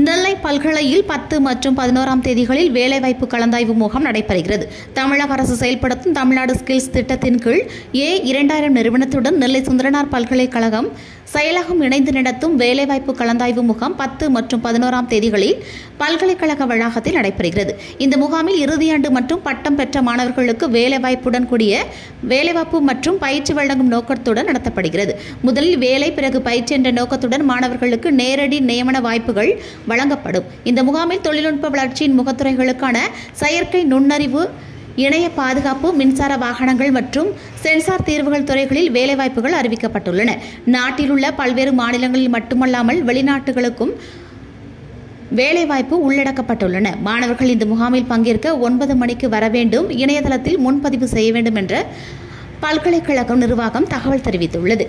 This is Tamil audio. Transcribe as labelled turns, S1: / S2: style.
S1: நெல்லை பல்கலையில் 10 மற்றும் 11ஆம் தேதிகளில் வேலைவாய்ப்பு கலந்தாய்வு முகாம் நடைபெறுகிறது. தமிழக அரசு செயல்படுத்தும் தமிழ்நாடு ஸ்கில்ஸ் திட்டத்தின் கீழ் A2000 நிறுவனத்துடன் நெல்லை சுந்தரனார் பல்கலைக்கழகம் செயலகம் இணைந்து நடத்தும் வேலைவாய்ப்பு கலந்தாய்வு முகாம் 10 மற்றும் 11ஆம் தேதிகளில் பல்கலைக்கழக வளாகத்தில் நடைபெறுகிறது. இந்த முகாமில் இறுதியாண்டு மற்றும் பட்டம் பெற்ற மாணவர்களுக்கு வேலைவாய்ப்புடன் கூடிய வேலைவாய்ப்பு மற்றும் பயிற்சி வழங்கும் நோக்கத்துடன் நடத்தப்படுகிறது. முதலில் வேலை, பிறகு பயிற்சி என்ற நோக்கத்துடன் மாணவர்களுக்கு நேரடி நியமன வாய்ப்புகள் வழங்கப்படும். இந்த முகாமில் தொழில்நுட்ப வளர்ச்சியின் முகத்துறைகளுக்கான செயற்கை நுண்ணறிவு, இணைய பாதுகாப்பு, மின்சார வாகனங்கள் மற்றும் சென்சார் தீர்வுகள் துறைகளில் வேலைவாய்ப்புகள் அறிவிக்கப்பட்டுள்ளன. நாட்டில் உள்ள பல்வேறு மாநிலங்களில் மட்டுமல்லாமல் வெளிநாட்டுகளுக்கும் வேலைவாய்ப்பு உள்ளடக்கப்பட்டுள்ளன. மாணவர்கள் இந்த முகாமில் பங்கேற்க 9 மணிக்கு வர வேண்டும். இணையதளத்தில் முன்பதிவு செய்ய வேண்டும் என்ற பல்கலைக்கழகம் நிர்வாகம் தகவல் தெரிவித்துள்ளது.